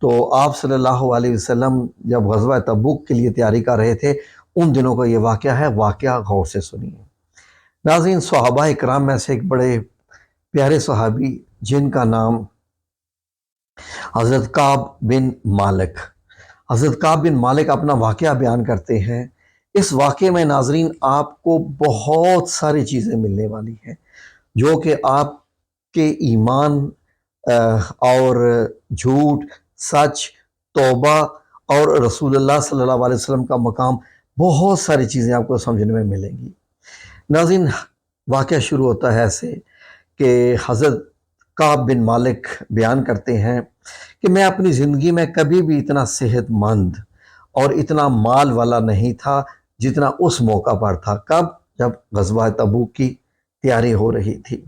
تو آپ صلی اللہ علیہ وسلم جب غزوہ تبوک کے لیے تیاری کر رہے تھے، ان دنوں کا یہ واقعہ ہے، واقعہ غور سے سنیے۔ ناظرین، صحابہ اکرام میں سے ایک بڑے پیارے صحابی جن کا نام حضرت کعب بن مالک، حضرت کعب بن مالک اپنا واقعہ بیان کرتے ہیں۔ اس واقعے میں ناظرین آپ کو بہت ساری چیزیں ملنے والی ہیں جو کہ آپ کے ایمان اور جھوٹ، سچ، توبہ اور رسول اللہ صلی اللہ علیہ وسلم کا مقام، بہت ساری چیزیں آپ کو سمجھنے میں ملیں گی۔ ناظرین، واقعہ شروع ہوتا ہے ایسے کہ حضرت کعب بن مالک بیان کرتے ہیں کہ میں اپنی زندگی میں کبھی بھی اتنا صحت مند اور اتنا مال والا نہیں تھا جتنا اس موقع پر تھا۔ کب؟ جب غزوہ تبوک کی تیاری ہو رہی تھی۔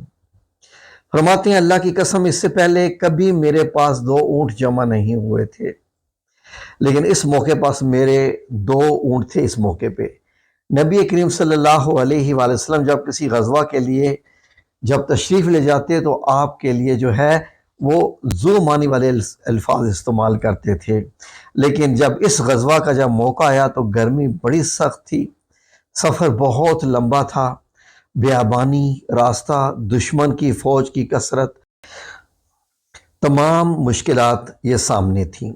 فرماتے ہیں اللہ کی قسم اس سے پہلے کبھی میرے پاس 2 اونٹ جمع نہیں ہوئے تھے، لیکن اس موقع پاس میرے 2 اونٹ تھے۔ اس موقع پہ نبی کریم صلی اللہ علیہ وآلہ وسلم جب کسی غزوہ کے لیے جب تشریف لے جاتے تو آپ کے لیے جو ہے وہ ذو معنی والے الفاظ استعمال کرتے تھے، لیکن جب اس غزوہ کا جب موقع آیا تو گرمی بڑی سخت تھی، سفر بہت لمبا تھا، بیابانی راستہ، دشمن کی فوج کی کثرت، تمام مشکلات یہ سامنے تھیں۔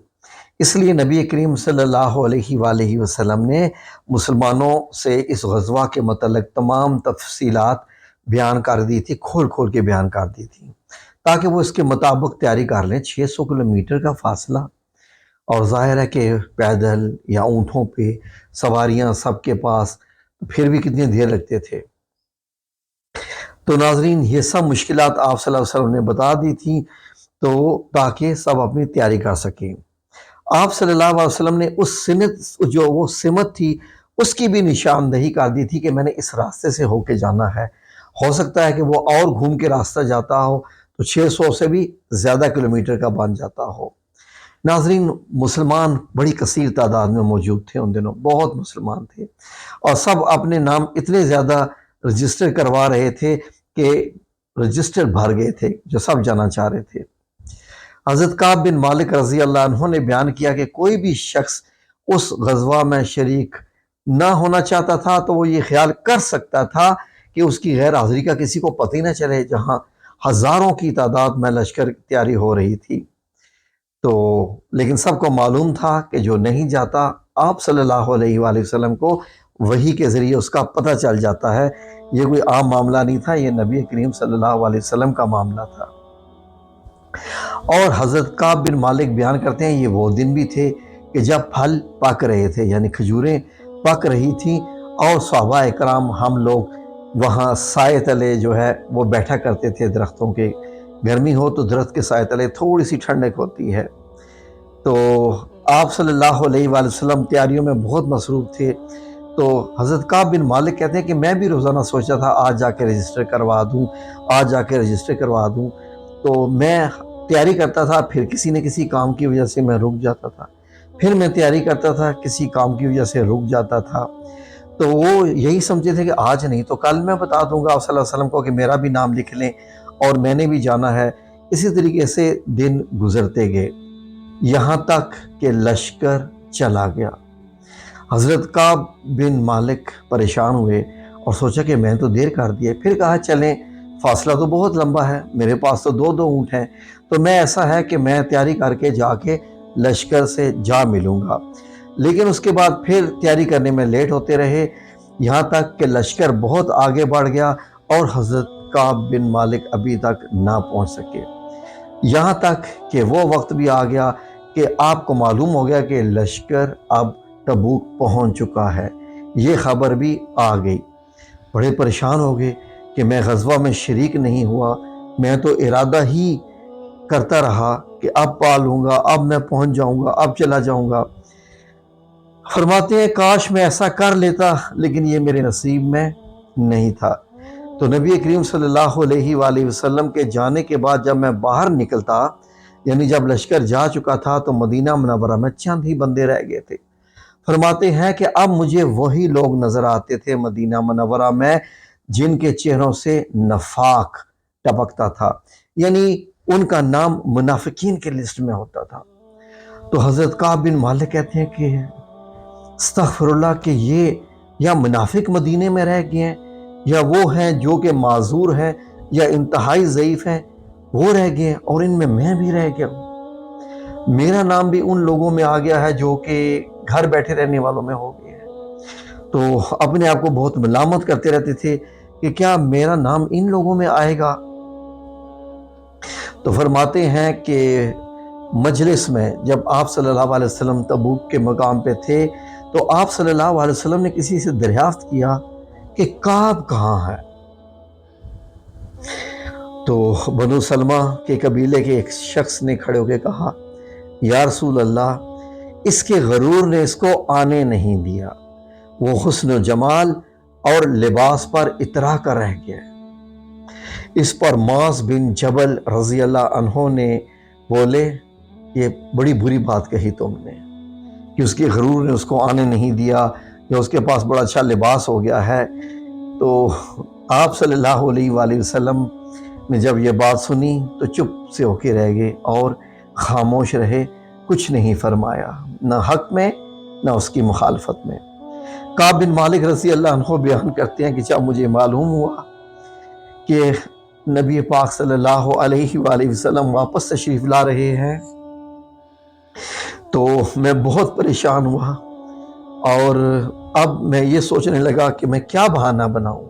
اس لیے نبی کریم صلی اللہ علیہ وآلہ وسلم نے مسلمانوں سے اس غزوہ کے متعلق تمام تفصیلات بیان کر دی تھی، کھول کھول کے بیان کر دی تھی، تاکہ وہ اس کے مطابق تیاری کر لیں۔ 600 کلومیٹر کا فاصلہ، اور ظاہر ہے کہ پیدل یا اونٹوں پہ سواریاں سب کے پاس، پھر بھی کتنی دیر لگتے تھے۔ تو ناظرین یہ سب مشکلات آپ صلی اللہ علیہ وسلم نے بتا دی تھی تو تاکہ سب اپنی تیاری کر سکیں۔ آپ صلی اللہ علیہ وسلم نے اس سمت، جو وہ سمت تھی، اس کی بھی نشاندہی کر دی تھی کہ میں نے اس راستے سے ہو کے جانا ہے۔ ہو سکتا ہے کہ وہ اور گھوم کے راستہ جاتا ہو تو 600 سے بھی زیادہ کلومیٹر کا بن جاتا ہو۔ ناظرین، مسلمان بڑی کثیر تعداد میں موجود تھے، ان دنوں بہت مسلمان تھے، اور سب اپنے نام اتنے زیادہ رجسٹر کروا رہے تھے کہ رجسٹر بھر گئے تھے، جو سب جانا چاہ رہے تھے۔ حضرت کعب بن مالک رضی اللہ عنہ نے بیان کیا کہ کوئی بھی شخص اس غزوہ میں شریک نہ ہونا چاہتا تھا تو وہ یہ خیال کر سکتا تھا کہ اس کی غیر حاضری کا کسی کو پتہ ہی نہ چلے، جہاں ہزاروں کی تعداد میں لشکر تیاری ہو رہی تھی۔ تو لیکن سب کو معلوم تھا کہ جو نہیں جاتا، آپ صلی اللہ علیہ وآلہ وسلم کو وحی کے ذریعے اس کا پتہ چل جاتا ہے۔ یہ کوئی عام معاملہ نہیں تھا، یہ نبی کریم صلی اللہ علیہ وسلم کا معاملہ تھا۔ اور حضرت کعب بن مالک بیان کرتے ہیں یہ وہ دن بھی تھے کہ جب پھل پک رہے تھے، یعنی کھجوریں پک رہی تھیں، اور صحابہ اکرام ہم لوگ وہاں سائے تلے جو ہے وہ بیٹھا کرتے تھے درختوں کے۔ گرمی ہو تو درخت کے سائے تلے تھوڑی سی ٹھنڈک ہوتی ہے۔ تو آپ صلی اللہ علیہ وآلہ وسلم تیاریوں میں بہت مصروف تھے۔ تو حضرت کعب بن مالک کہتے ہیں کہ میں بھی روزانہ سوچا تھا آج جا کے رجسٹر کروا دوں، آج جا کے رجسٹر کروا دوں۔ تو میں تیاری کرتا تھا، پھر کسی نہ کسی کام کی وجہ سے میں رک جاتا تھا، پھر میں تیاری کرتا تھا، کسی کام کی وجہ سے رک جاتا تھا۔ تو وہ یہی سمجھتے تھے کہ آج نہیں تو کل میں بتا دوں گا آپ صلی اللہ علیہ وسلم کو کہ میرا بھی نام لکھ لیں اور میں نے بھی جانا ہے۔ اسی طریقے سے دن گزرتے گئے، یہاں تک کہ لشکر چلا گیا۔ حضرت کعب بن مالک پریشان ہوئے اور سوچا کہ میں تو دیر کر دی ہے۔ پھر کہا چلیں، فاصلہ تو بہت لمبا ہے، میرے پاس تو 2 اونٹ ہیں، تو میں ایسا ہے کہ میں تیاری کر کے جا کے لشکر سے جا ملوں گا۔ لیکن اس کے بعد پھر تیاری کرنے میں لیٹ ہوتے رہے، یہاں تک کہ لشکر بہت آگے بڑھ گیا اور حضرت کعب بن مالک ابھی تک نہ پہنچ سکے۔ یہاں تک کہ وہ وقت بھی آ گیا کہ آپ کو معلوم ہو گیا کہ لشکر اب تبوک پہنچ چکا ہے، یہ خبر بھی آ گئی۔ بڑے پریشان ہو گئے کہ میں غزوہ میں شریک نہیں ہوا، میں تو ارادہ ہی کرتا رہا کہ اب پا لوں گا، اب میں پہنچ جاؤں گا، اب چلا جاؤں گا۔ فرماتے ہیں کاش میں ایسا کر لیتا، لیکن یہ میرے نصیب میں نہیں تھا۔ تو نبی کریم صلی اللہ علیہ وآلہ وسلم کے جانے کے بعد جب میں باہر نکلتا، یعنی جب لشکر جا چکا تھا، تو مدینہ منورہ میں چند ہی بندے رہ گئے تھے۔ فرماتے ہیں کہ اب مجھے وہی لوگ نظر آتے تھے مدینہ منورہ میں جن کے چہروں سے نفاق ٹپکتا تھا، یعنی ان کا نام منافقین کے لسٹ میں ہوتا تھا۔ تو حضرت کعب بن مالک کہتے ہیں کہ استغفر اللہ، کہ یہ یا منافق مدینے میں رہ گئے ہیں، یا وہ ہیں جو کہ معذور ہیں یا انتہائی ضعیف ہیں وہ رہ گئے ہیں، اور ان میں بھی رہ گیا ہوں۔ میرا نام بھی ان لوگوں میں آ گیا ہے جو کہ گھر بیٹھے رہنے والوں میں ہو گئے ہیں۔ تو اپنے آپ کو بہت ملامت کرتے رہتے تھے کہ کیا میرا نام ان لوگوں میں آئے گا۔ تو فرماتے ہیں کہ مجلس میں جب آپ صلی اللہ علیہ وسلم تبوک کے مقام پہ تھے تو آپ صلی اللہ علیہ وسلم نے کسی سے دریافت کیا کہ کعب کہاں ہے؟ تو بنو سلمہ کے قبیلے کے ایک شخص نے کھڑے ہو کے کہا، یا رسول اللہ، اس کے غرور نے اس کو آنے نہیں دیا، وہ حسن و جمال اور لباس پر اترا کر رہ گیا۔ اس پر معاذ بن جبل رضی اللہ عنہ نے بولے، یہ بڑی بری بات کہی تم نے کہ اس کے غرور نے اس کو آنے نہیں دیا، یا اس کے پاس بڑا اچھا لباس ہو گیا ہے۔ تو آپ صلی اللہ علیہ وآلہ وسلم نے جب یہ بات سنی تو چپ سے ہو کے رہ گئے اور خاموش رہے، کچھ نہیں فرمایا، نہ حق میں نہ اس کی مخالفت میں۔ کعب بن مالک رضی اللہ عنہ بیان کرتے ہیں کہ جب مجھے معلوم ہوا کہ نبی پاک صلی اللہ علیہ وآلہ وسلم واپس تشریف لا رہے ہیں تو میں بہت پریشان ہوا، اور اب میں یہ سوچنے لگا کہ میں کیا بہانہ بناؤں،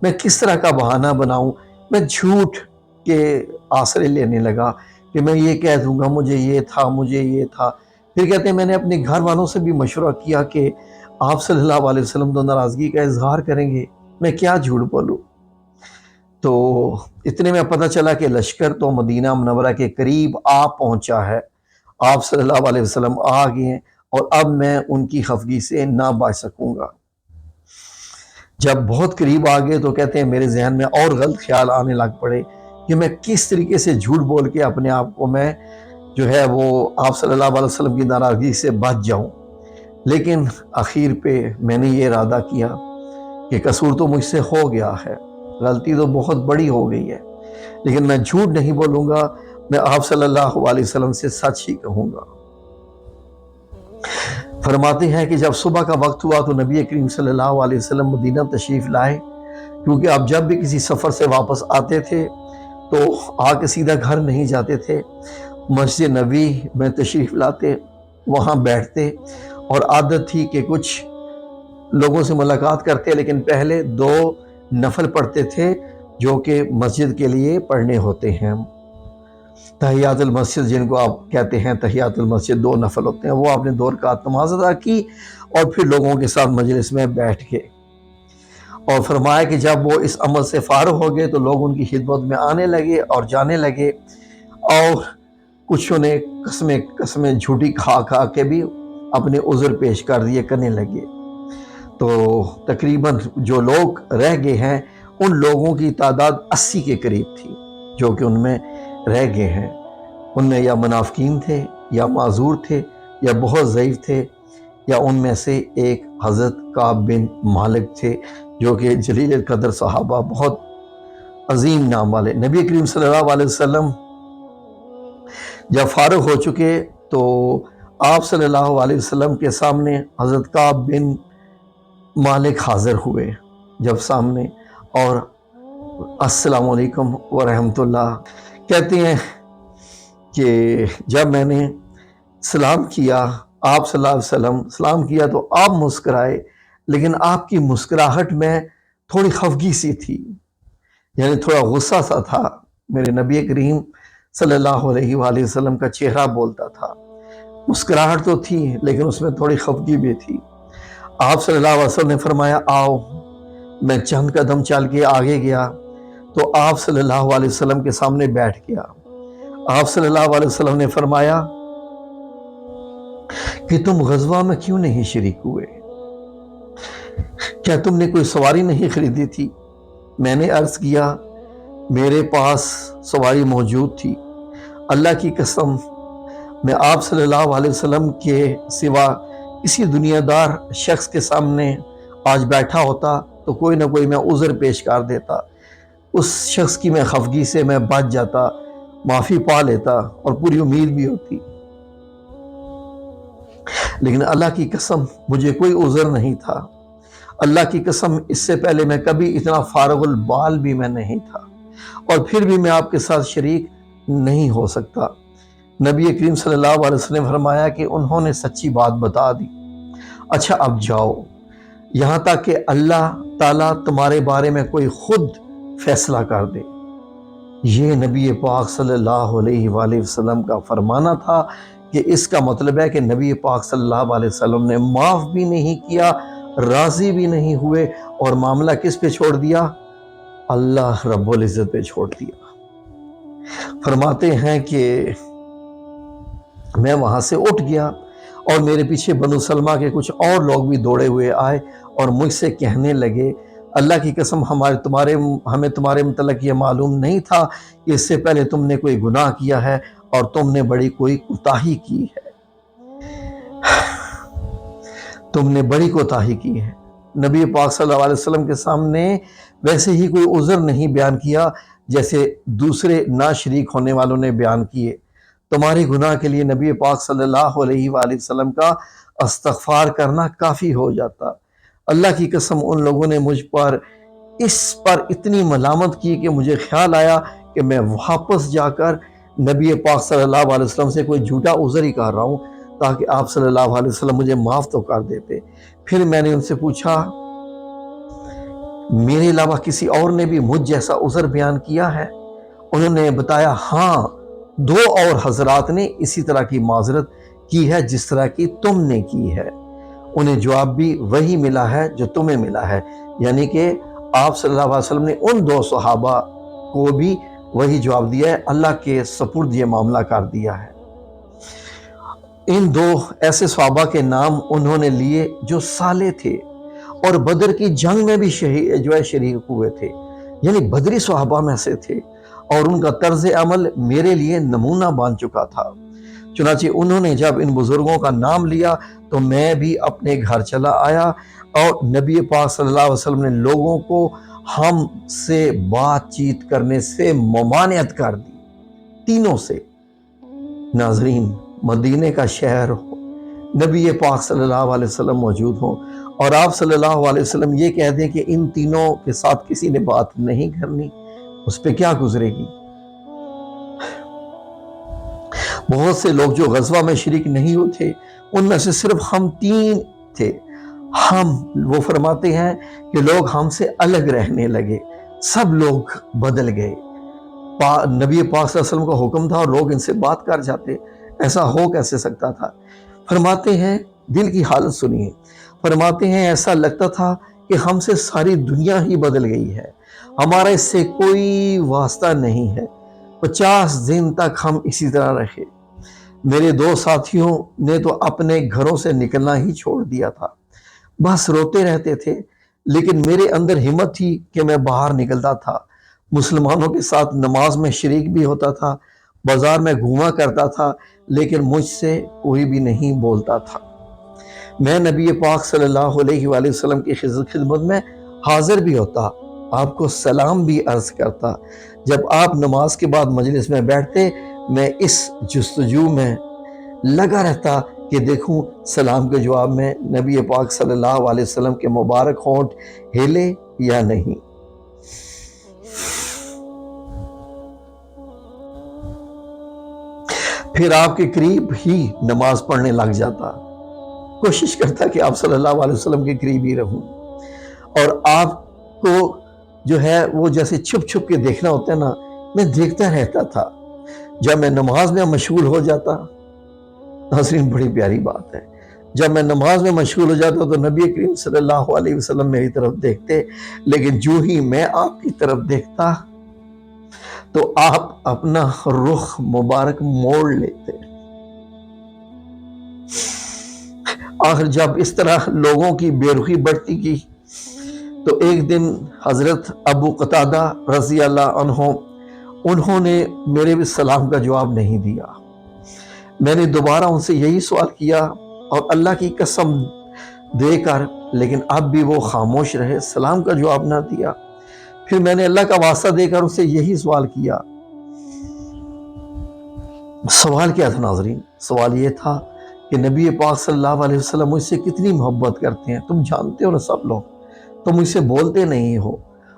میں کس طرح کا بہانہ بناؤں۔ میں جھوٹ کے آسرے لینے لگا کہ میں یہ کہہ دوں گا مجھے یہ تھا، مجھے یہ تھا۔ پھر کہتے ہیں میں نے اپنے گھر والوں سے بھی مشورہ کیا کہ آپ صلی اللہ علیہ وسلم تو ناراضگی کا اظہار کریں گے، میں کیا جھوٹ بولوں۔ تو اتنے میں پتہ چلا کہ لشکر تو مدینہ منورہ کے قریب آ پہنچا ہے، آپ صلی اللہ علیہ وسلم آ گئے ہیں، اور اب میں ان کی خفگی سے نہ بچ سکوں گا۔ جب بہت قریب آ گئے تو کہتے ہیں میرے ذہن میں اور غلط خیال آنے لگ پڑے کہ میں کس طریقے سے جھوٹ بول کے اپنے آپ کو میں جو ہے وہ آپ صلی اللہ علیہ وسلم کی ناراضگی سے بچ جاؤں۔ لیکن آخر پہ میں نے یہ ارادہ کیا کہ قصور تو مجھ سے ہو گیا ہے، غلطی تو بہت بڑی ہو گئی ہے، لیکن میں جھوٹ نہیں بولوں گا، میں آپ صلی اللہ علیہ وسلم سے سچ ہی کہوں گا۔ فرماتے ہیں کہ جب صبح کا وقت ہوا تو نبی کریم صلی اللہ علیہ وسلم مدینہ تشریف لائے، کیونکہ آپ جب بھی کسی سفر سے واپس آتے تھے تو آ کے سیدھا گھر نہیں جاتے تھے، مسجد نبوی میں تشریف لاتے، وہاں بیٹھتے، اور عادت تھی کہ کچھ لوگوں سے ملاقات کرتے، لیکن پہلے 2 نفل پڑھتے تھے جو کہ مسجد کے لیے پڑھنے ہوتے ہیں، تحیات المسجد جن کو آپ کہتے ہیں، تحیات المسجد 2 نفل ہوتے ہیں، وہ آپ نے 2 رکعت نماز ادا کی اور پھر لوگوں کے ساتھ مجلس میں بیٹھ گئے، اور فرمایا کہ جب وہ اس عمل سے فارغ ہو گئے تو لوگ ان کی خدمت میں آنے لگے اور جانے لگے، اور کچھوں نے قسمیں جھوٹی کھا کے بھی اپنے عذر پیش کر دیے کرنے لگے۔ تو تقریباً جو لوگ رہ گئے ہیں ان لوگوں کی تعداد 80 کے قریب تھی جو کہ ان میں رہ گئے ہیں۔ ان میں یا منافقین تھے، یا معذور تھے، یا بہت ضعیف تھے، یا ان میں سے ایک حضرت کعب بن مالک تھے جو کہ جلیل القدر صحابہ، بہت عظیم نام والے۔ نبی کریم صلی اللہ علیہ وسلم جب فارغ ہو چکے تو آپ صلی اللہ علیہ وسلم کے سامنے حضرت کعب بن مالک حاضر ہوئے جب سامنے، اور السلام علیکم ورحمۃ اللہ، کہتے ہیں کہ جب میں نے سلام کیا، آپ صلی اللہ علیہ وسلم سلام کیا تو آپ مسکرائے، لیکن آپ کی مسکراہٹ میں تھوڑی خفگی سی تھی، یعنی تھوڑا غصہ سا تھا۔ میرے نبی کریم صلی اللہ علیہ وآلہ وسلم کا چہرہ بولتا تھا، مسکراہٹ تو تھی لیکن اس میں تھوڑی خفگی بھی تھی۔ آپ صلی اللہ علیہ وسلم نے فرمایا آؤ، میں چند قدم چل کے آگے گیا تو آپ صلی اللہ علیہ وسلم کے سامنے بیٹھ گیا۔ آپ صلی اللہ علیہ وسلم نے فرمایا کہ تم غزوہ میں کیوں نہیں شریک ہوئے؟ کیا تم نے کوئی سواری نہیں خریدی تھی؟ میں نے عرض کیا میرے پاس سواری موجود تھی، اللہ کی قسم میں آپ صلی اللہ علیہ وسلم کے سوا کسی دنیا دار شخص کے سامنے آج بیٹھا ہوتا تو کوئی نہ کوئی میں عذر پیش کر دیتا، اس شخص کی میں خفگی سے میں بچ جاتا، معافی پا لیتا اور پوری امید بھی ہوتی۔ لیکن اللہ کی قسم مجھے کوئی عذر نہیں تھا، اللہ کی قسم اس سے پہلے میں کبھی اتنا فارغ البال بھی میں نہیں تھا، اور پھر بھی میں آپ کے ساتھ شریک نہیں ہو سکتا۔ نبی کریم صلی اللہ علیہ وسلم نے فرمایا کہ انہوں نے سچی بات بتا دی، اچھا اب جاؤ، یہاں تک کہ اللہ تعالیٰ تمہارے بارے میں کوئی خود فیصلہ کر دے۔ یہ نبی پاک صلی اللہ علیہ وآلہ وسلم کا فرمانا تھا کہ اس کا مطلب ہے کہ نبی پاک صلی اللہ علیہ وسلم نے معاف بھی نہیں کیا، راضی بھی نہیں ہوئے، اور معاملہ کس پہ چھوڑ دیا؟ اللہ رب العزت پہ چھوڑ دیا۔ فرماتے ہیں کہ میں وہاں سے اٹھ گیا اور میرے پیچھے بنو سلمہ کے کچھ اور لوگ بھی دوڑے ہوئے آئے اور مجھ سے کہنے لگے، اللہ کی قسم ہمیں تمہارے متعلق یہ معلوم نہیں تھا کہ اس سے پہلے تم نے کوئی گناہ کیا ہے اور تم نے بڑی کوئی کوتاہی کی ہے، تم نے بڑی کوتاہی کی ہے۔ نبی پاک صلی اللہ علیہ وسلم کے سامنے ویسے ہی کوئی عذر نہیں بیان کیا جیسے دوسرے نا شریک ہونے والوں نے بیان کیے۔ تمہاری گناہ کے لیے نبی پاک صلی اللہ علیہ وآلہ وسلم کا استغفار کرنا کافی ہو جاتا۔ اللہ کی قسم ان لوگوں نے مجھ پر اس پر اتنی ملامت کی کہ مجھے خیال آیا کہ میں واپس جا کر نبی پاک صلی اللہ علیہ وسلم سے کوئی جھوٹا عذر ہی کر رہا ہوں تاکہ آپ صلی اللہ علیہ وسلم مجھے معاف تو کر دیتے۔ پھر میں نے ان سے پوچھا، میرے علاوہ کسی اور نے بھی مجھ جیسا عذر بیان کیا ہے؟ انہوں نے بتایا ہاں، 2 اور حضرات نے اسی طرح کی معذرت کی ہے جس طرح کی تم نے کی ہے، انہیں جواب بھی وہی ملا ہے جو تمہیں ملا ہے، یعنی کہ آپ صلی اللہ علیہ وسلم نے ان 2 صحابہ کو بھی وہی جواب دیا ہے، اللہ کے سپرد یہ معاملہ کر دیا ہے۔ ان 2 ایسے صحابہ کے نام انہوں نے لیے جو صالح تھے اور بدر کی جنگ میں بھی شریک ہوئے تھے، یعنی بدری صحابہ میں سے تھے، اور ان کا طرز عمل میرے لیے نمونہ بن چکا تھا۔ چنانچہ انہوں نے جب ان بزرگوں کا نام لیا تو میں بھی اپنے گھر چلا آیا، اور نبی پاک صلی اللہ علیہ وسلم نے لوگوں کو ہم سے بات چیت کرنے سے ممانعت کر دی، تینوں سے۔ ناظرین، مدینے کا شہر ہو، نبی پاک صلی اللہ علیہ وسلم موجود ہوں، اور آپ صلی اللہ علیہ وسلم یہ کہہ دیں کہ ان تینوں کے ساتھ کسی نے بات نہیں کرنی، اس پہ کیا گزرے گی؟ بہت سے لوگ جو غزوہ میں شریک نہیں ہوتے، ان میں سے صرف ہم 3 تھے۔ وہ فرماتے ہیں کہ لوگ ہم سے الگ رہنے لگے، سب لوگ بدل گئے۔ نبی پاک صلی اللہ علیہ وسلم کا حکم تھا اور لوگ ان سے بات کر جاتے، ایسا ہو کیسے سکتا تھا؟ فرماتے ہیں، دل کی حالت سنیے، فرماتے ہیں ایسا لگتا تھا کہ ہم سے ساری دنیا ہی بدل گئی ہے، ہمارا اس سے کوئی واسطہ نہیں ہے۔ 50 دن تک ہم اسی طرح رہے۔ میرے 2 ساتھیوں نے تو اپنے گھروں سے نکلنا ہی چھوڑ دیا تھا، بس روتے رہتے تھے، لیکن میرے اندر ہمت تھی کہ میں باہر نکلتا تھا، مسلمانوں کے ساتھ نماز میں شریک بھی ہوتا تھا، بازار میں گھوما کرتا تھا، لیکن مجھ سے کوئی بھی نہیں بولتا تھا۔ میں نبی پاک صلی اللہ علیہ وآلہ وسلم کی خدمت میں حاضر بھی ہوتا، آپ کو سلام بھی عرض کرتا۔ جب آپ نماز کے بعد مجلس میں بیٹھتے، میں اس جستجو میں لگا رہتا کہ دیکھوں سلام کے جواب میں نبی پاک صلی اللہ علیہ وسلم کے مبارک ہونٹ ہلے یا نہیں۔ پھر آپ کے قریب ہی نماز پڑھنے لگ جاتا، کوشش کرتا کہ آپ صلی اللہ علیہ وسلم کے قریب ہی رہوں، اور آپ کو جو ہے وہ جیسے چھپ چھپ کے دیکھنا ہوتا ہے نا، میں دیکھتا رہتا تھا۔ جب میں نماز میں مشغول ہو جاتا، ناظرین بڑی پیاری بات ہے، جب میں نماز میں مشغول ہو جاتا تو نبی کریم صلی اللہ علیہ وسلم میری طرف دیکھتے، لیکن جو ہی میں آپ کی طرف دیکھتا تو آپ اپنا رخ مبارک موڑ لیتے۔ آخر جب اس طرح لوگوں کی بے رخی بڑھتی گئی تو ایک دن حضرت ابو قتادہ رضی اللہ عنہ انہوں نے میرے بھی سلام کا جواب نہیں دیا۔ میں نے دوبارہ ان سے یہی سوال کیا اور اللہ کی قسم دے کر، لیکن اب بھی وہ خاموش رہے، سلام کا جواب نہ دیا۔ پھر میں نے اللہ کا واسطہ دے کر ان سے یہی سوال کیا۔ سوال کیا تھا ناظرین؟ سوال یہ تھا کہ نبی پاک صلی اللہ علیہ وسلم مجھ سے کتنی محبت کرتے ہیں، تم جانتے ہو نا سب لوگ، تم مجھ سے بولتے نہیں ہو،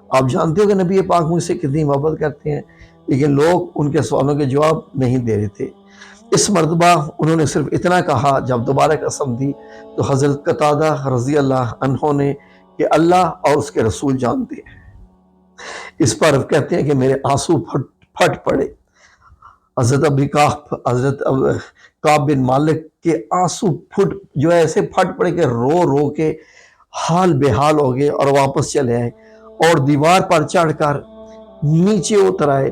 آپ جانتے ہو کہ نبی پاک مجھ سے کتنی محبت کرتے ہیں، لیکن لوگ ان کے سوالوں کے جواب نہیں دے رہے تھے۔ اس مرتبہ انہوں نے صرف اتنا کہا، جب دوبارہ قسم دی تو حضرت قتادہ رضی اللہ عنہ نے کہ اللہ اور اس کے رسول جانتے ہیں۔ اس پر کہتے ہیں کہ میرے آنسو پھٹ پڑے۔ حضرت کعب بن مالک کے آنسو جو ہے ایسے پھٹ پڑے کہ رو رو کے حال بے حال ہو گئے اور واپس چلے آئے اور دیوار پر چڑھ کر نیچے اتر آئے،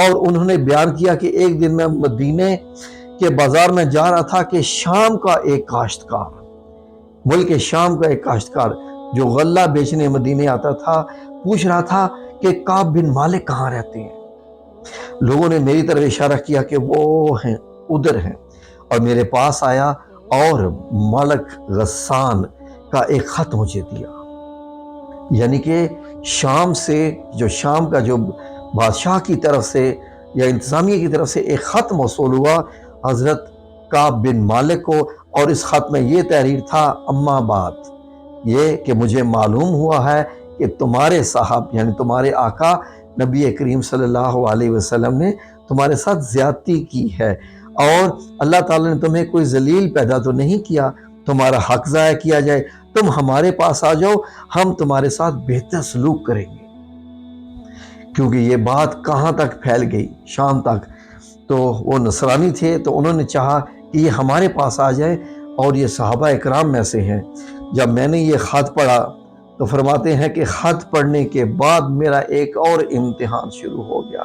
اور انہوں نے بیان کیا کہ ایک دن میں مدینے کے بازار میں جا رہا تھا کہ شام کا ایک کاشتکار، ملک شام کا ایک کاشتکار جو غلہ بیچنے مدینے آتا تھا، پوچھ رہا تھا کہ کعب بن مالک کہاں رہتے ہیں۔ لوگوں نے میری طرف اشارہ کیا کہ وہ ہیں، ادھر ہیں، اور میرے پاس آیا اور ملک غسان کا ایک خط مجھے دیا، یعنی کہ شام کا جو بادشاہ کی طرف سے یا انتظامیہ کی طرف سے ایک خط موصول ہوا حضرت کعب بن مالک کو، اور اس خط میں یہ تحریر تھا، اما بعد، یہ کہ مجھے معلوم ہوا ہے کہ تمہارے صاحب یعنی تمہارے آقا نبی کریم صلی اللہ علیہ وسلم نے تمہارے ساتھ زیادتی کی ہے، اور اللہ تعالیٰ نے تمہیں کوئی ذلیل پیدا تو نہیں کیا تمہارا حق ضائع کیا جائے، تم ہمارے پاس آ جاؤ، ہم تمہارے ساتھ بہتر سلوک کریں گے۔ کیونکہ یہ بات کہاں تک پھیل گئی، شام تک، تو وہ نصرانی تھے تو انہوں نے چاہا کہ یہ ہمارے پاس آ جائے، اور یہ صحابہ اکرام میں سے ہیں۔ جب میں نے یہ خط پڑھا تو فرماتے ہیں کہ خط پڑھنے کے بعد میرا ایک اور امتحان شروع ہو گیا۔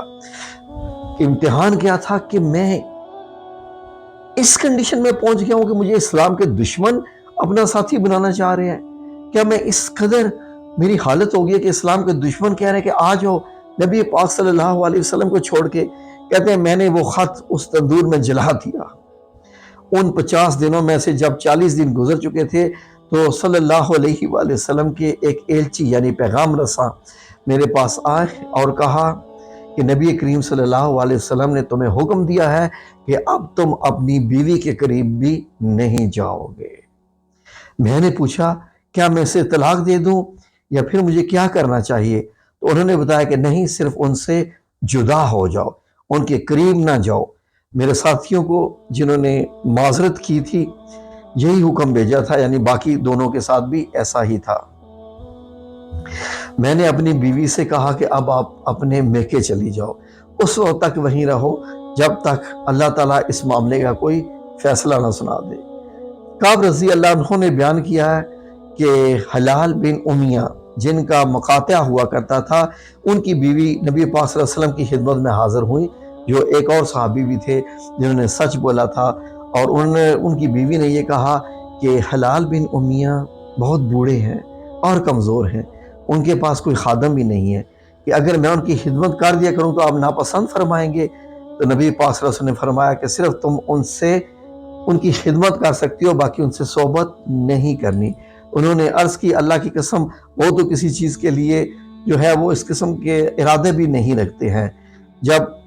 امتحان کیا تھا کہ میں اس کنڈیشن میں پہنچ گیا ہوں کہ مجھے اسلام کے دشمن اپنا ساتھی بنانا چاہ رہے ہیں۔ کیا میں اس قدر میری حالت ہو گئی کہ اسلام کے دشمن کہہ رہے ہیں کہ آ جاؤ نبی پاک صلی اللہ علیہ وسلم کو چھوڑ کے۔ کہتے ہیں میں نے وہ خط اس تندور میں جلا دیا۔ ان 50 دنوں میں سے جب 40 دن گزر چکے تھے تو صلی اللہ علیہ وآلہ وسلم کے ایک ایلچی یعنی پیغام رساں میرے پاس آئے اور کہا کہ نبی کریم صلی اللہ علیہ وسلم نے تمہیں حکم دیا ہے کہ اب تم اپنی بیوی کے قریب بھی نہیں جاؤ گے۔ میں نے پوچھا کیا میں اسے طلاق دے دوں یا پھر مجھے کیا کرنا چاہیے؟ تو انہوں نے بتایا کہ نہیں، صرف ان سے جدا ہو جاؤ، ان کے قریب نہ جاؤ۔ میرے ساتھیوں کو جنہوں نے معذرت کی تھی یہی حکم بھیجا تھا، یعنی باقی دونوں کے ساتھ بھی ایسا ہی تھا۔ میں نے اپنی بیوی سے کہا کہ اب آپ اپنے میکے چلی جاؤ، اس وقت تک وہیں رہو جب تک اللہ تعالیٰ اس معاملے کا کوئی فیصلہ نہ سنا دے۔ کعب رضی اللہ عنہ نے بیان کیا ہے کہ ہلال بن امیہ جن کا مقاطع ہوا کرتا تھا، ان کی بیوی نبی پاک صلی اللہ علیہ وسلم کی خدمت میں حاضر ہوئی، جو ایک اور صحابی بھی تھے جنہوں نے سچ بولا تھا، اور ان کی بیوی نے یہ کہا کہ ہلال بن امیہ بہت بوڑھے ہیں اور کمزور ہیں، ان کے پاس کوئی خادم بھی نہیں ہے، کہ اگر میں ان کی خدمت کر دیا کروں تو آپ ناپسند فرمائیں گے؟ تو نبی پاک صلی اللہ علیہ وسلم نے فرمایا کہ صرف تم ان کی خدمت کر سکتی ہو، باقی ان سے صحبت نہیں کرنی۔ انہوں نے عرض کی اللہ کی قسم وہ تو کسی چیز کے لیے جو ہے وہ اس قسم کے ارادے بھی نہیں رکھتے ہیں۔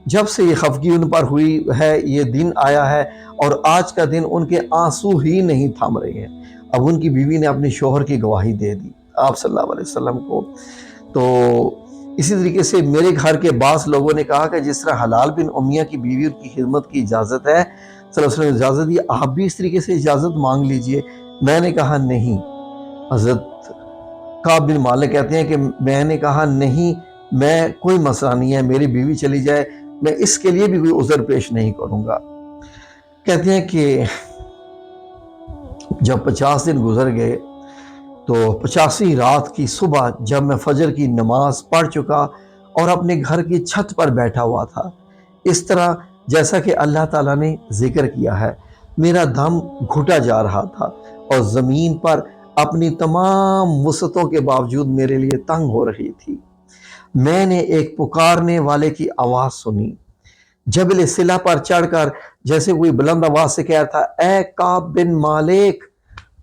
جب سے یہ خفگی ان پر ہوئی ہے، یہ دن آیا ہے اور آج کا دن ان کے آنسو ہی نہیں تھام رہے ہیں۔ اب ان کی بیوی نے اپنے شوہر کی گواہی دے دی آپ صلی اللہ علیہ وسلم کو۔ تو اسی طریقے سے میرے گھر کے بعض لوگوں نے کہا کہ جس طرح حلال بن امیہ کی بیوی ان کی خدمت کی اجازت ہے، صلی اللہ علیہ وسلم نے اجازت دی، آپ بھی اس طریقے سے اجازت مانگ لیجئے۔ میں نے کہا نہیں۔ حضرت کعب بن مالک کہتے ہیں کہ میں نے کہا نہیں، میں کوئی مسئلہ نہیں ہے، میری بیوی چلی جائے، میں اس کے لیے بھی کوئی عذر پیش نہیں کروں گا۔ کہتے ہیں کہ جب 50 دن گزر گئے تو 50ویں رات کی صبح جب میں فجر کی نماز پڑھ چکا اور اپنے گھر کی چھت پر بیٹھا ہوا تھا، اس طرح جیسا کہ اللہ تعالیٰ نے ذکر کیا ہے، میرا دم گھٹا جا رہا تھا اور زمین پر اپنی تمام وسعتوں کے باوجود میرے لیے تنگ ہو رہی تھی۔ میں نے ایک پکارنے والے کی آواز سنی، جبل سلا پر چڑھ کر جیسے کوئی بلند آواز سے کہہ رہا تھا، اے کعب بن مالک،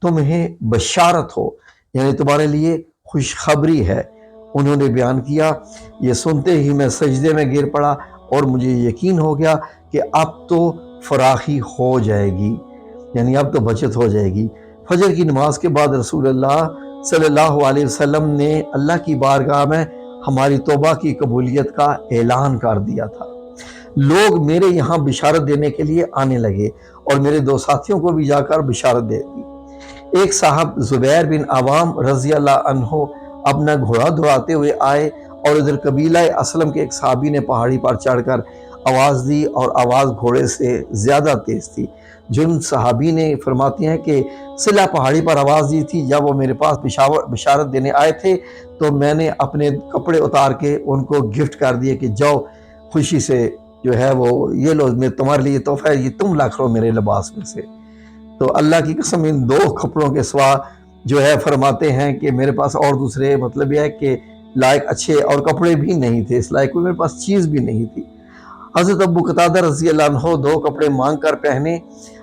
تمہیں بشارت ہو، یعنی تمہارے لیے خوشخبری ہے۔ انہوں نے بیان کیا، یہ سنتے ہی میں سجدے میں گر پڑا اور مجھے یقین ہو گیا کہ اب تو فراخی ہو جائے گی، یعنی اب تو بچت ہو جائے گی۔ فجر کی نماز کے بعد رسول اللہ صلی اللہ علیہ وسلم نے اللہ کی بارگاہ میں ہماری توبہ کی قبولیت کا اعلان کر دیا تھا۔ لوگ میرے یہاں بشارت دینے کے لیے آنے لگے اور میرے دو ساتھیوں کو بھی جا کر بشارت دے دی۔ ایک صاحب زبیر بن عوام رضی اللہ عنہ اپنا گھوڑا دوڑاتے ہوئے آئے اور ادھر قبیلہ اسلم کے ایک صحابی نے پہاڑی پر چڑھ کر آواز دی اور آواز گھوڑے سے زیادہ تیز تھی۔ جن صحابی نے فرماتے ہیں کہ صلہ پہاڑی پر آواز دی تھی، جب وہ میرے پاس بشارت دینے آئے تھے تو میں نے اپنے کپڑے اتار کے ان کو گفٹ کر دیے کہ جاؤ خوشی سے جو ہے وہ یہ لو، میں تمہارے لیے تحفہ ہے، یہ تم رکھ لو میرے لباس میں سے۔ تو اللہ کی قسم ان دو کپڑوں کے سوا جو ہے فرماتے ہیں کہ میرے پاس اور دوسرے مطلب یہ ہے کہ لائق اچھے اور کپڑے بھی نہیں تھے، اس لائق کوئی میرے پاس چیز بھی نہیں تھی۔ حضرت ابو قتادہ رضی اللہ عنہ دو کپڑے مانگ کر پہنے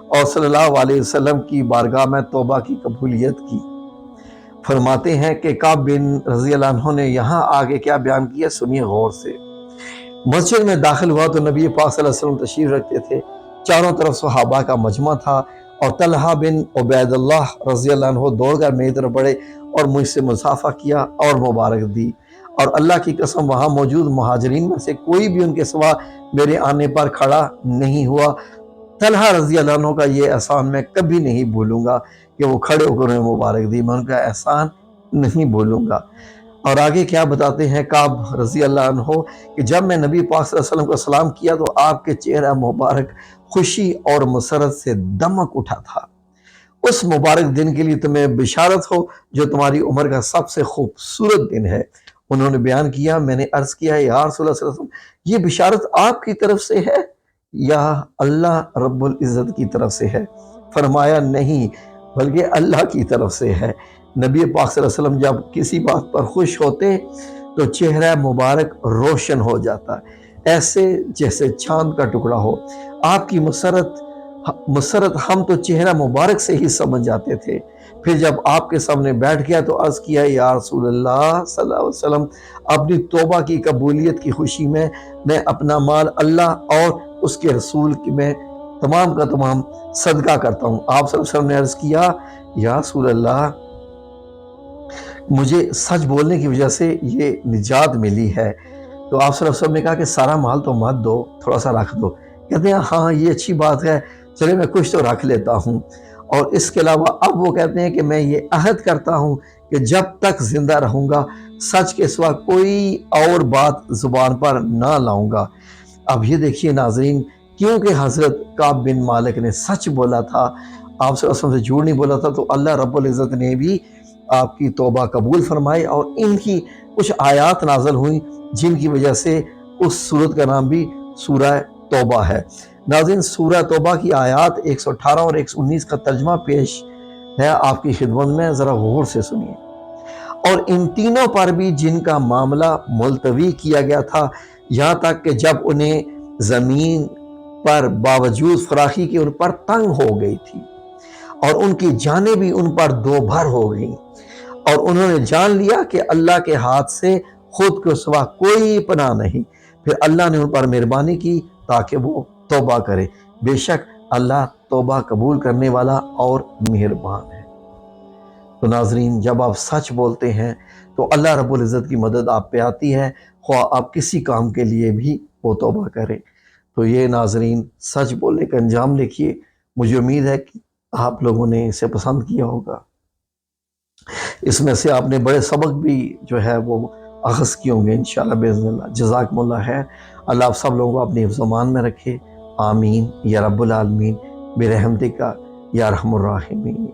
اور صلی اللہ علیہ وسلم کی بارگاہ میں توبہ کی قبولیت کی۔ فرماتے ہیں کہ کعب بن رضی اللہ عنہ نے یہاں آگے کیا بیان کیا، سنیے غور سے۔ مسجد میں داخل ہوا تو نبی پاک صلی اللہ علیہ وسلم تشریف رکھتے تھے، چاروں طرف صحابہ کا مجمع تھا اور طلحہ بن عبید اللہ رضی اللہ عنہ دوڑ کر میری طرف بڑھے اور مجھ سے مصافحہ کیا اور مبارک دی، اور اللہ کی قسم وہاں موجود مہاجرین میں سے کوئی بھی ان کے سوا میرے آنے پر کھڑا نہیں ہوا۔ طلحہ رضی اللہ عنہ کا یہ احسان میں کبھی نہیں بھولوں گا کہ وہ کھڑے ہو کر انہیں مبارک دی، میں ان کا احسان نہیں بھولوں گا۔ اور آگے کیا بتاتے ہیں کعب رضی اللہ عنہ کہ جب میں نبی پاک صلی اللہ علیہ وسلم کو سلام کیا تو آپ کے چہرہ مبارک خوشی اور مسرت سے دمک اٹھا تھا۔ اس مبارک دن کے لیے تمہیں بشارت ہو جو تمہاری عمر کا سب سے خوبصورت دن ہے۔ انہوں نے بیان کیا، میں نے عرض کیا یا رسول اللہ صلی اللہ علیہ وسلم یہ بشارت آپ کی طرف سے ہے یا اللہ رب العزت کی طرف سے ہے؟ فرمایا نہیں بلکہ اللہ کی طرف سے ہے۔ نبی پاک صلی اللہ علیہ وسلم جب کسی بات پر خوش ہوتے تو چہرہ مبارک روشن ہو جاتا، ایسے جیسے چاند کا ٹکڑا ہو۔ آپ کی مسرت ہم تو چہرہ مبارک سے ہی سمجھ جاتے تھے۔ پھر جب آپ کے سامنے بیٹھ گیا تو عرض کیا یا رسول اللہ صلی اللہ علیہ وسلم اپنی توبہ کی قبولیت کی خوشی میں اپنا مال اللہ اور اس کے رسول کی میں تمام کا تمام صدقہ کرتا ہوں۔ آپ صلی اللہ علیہ وسلم نے عرض کیا یا رسول اللہ مجھے سچ بولنے کی وجہ سے یہ نجات ملی ہے۔ تو آپ صلی اللہ علیہ وسلم نے کہا کہ سارا مال تو مت دو، تھوڑا سا رکھ دو۔ کہتے ہیں ہاں یہ اچھی بات ہے، چلے میں کچھ تو رکھ لیتا ہوں۔ اور اس کے علاوہ اب وہ کہتے ہیں کہ میں یہ عہد کرتا ہوں کہ جب تک زندہ رہوں گا سچ کے سوا کوئی اور بات زبان پر نہ لاؤں گا۔ اب یہ دیکھیے ناظرین، کیونکہ حضرت کعب بن مالک نے سچ بولا تھا، آپ صلی اللہ علیہ وسلم سے جھوٹ نہیں بولا تھا، تو اللہ رب العزت نے بھی آپ کی توبہ قبول فرمائی اور ان کی کچھ آیات نازل ہوئیں جن کی وجہ سے اس سورت کا نام بھی سورہ توبہ ہے۔ ناظرین سورہ توبہ کی آیات 118 اور 119 کا ترجمہ پیش ہے آپ کی خدمت میں، ذرا غور سے سنیے۔ اور ان تینوں پر بھی جن کا معاملہ ملتوی کیا گیا تھا یہاں تک کہ جب انہیں زمین پر باوجود فراخی کے ان پر تنگ ہو گئی تھی اور ان کی جانیں بھی ان پر دو بھر ہو گئیں، اور انہوں نے جان لیا کہ اللہ کے ہاتھ سے خود کو سوا کوئی پناہ نہیں، پھر اللہ نے ان پر مہربانی کی تاکہ وہ توبہ کرے، بے شک اللہ توبہ قبول کرنے والا اور مہربان ہے۔ تو ناظرین جب آپ سچ بولتے ہیں تو اللہ رب العزت کی مدد آپ پہ آتی ہے، خواہ آپ کسی کام کے لیے بھی وہ توبہ کریں۔ تو یہ ناظرین سچ بولنے کا انجام لکھیے، مجھے امید ہے کہ آپ لوگوں نے اسے پسند کیا ہوگا۔ اس میں سے آپ نے بڑے سبق بھی جو ہے وہ اخذ کیے ہوں گے انشاءاللہ باذن اللہ۔ جزاکم اللہ خیر، اللہ آپ سب لوگوں کو اپنی حفظ و امان میں رکھے، آمین یا رب العالمین برحمتک یا ارحم الراحمین۔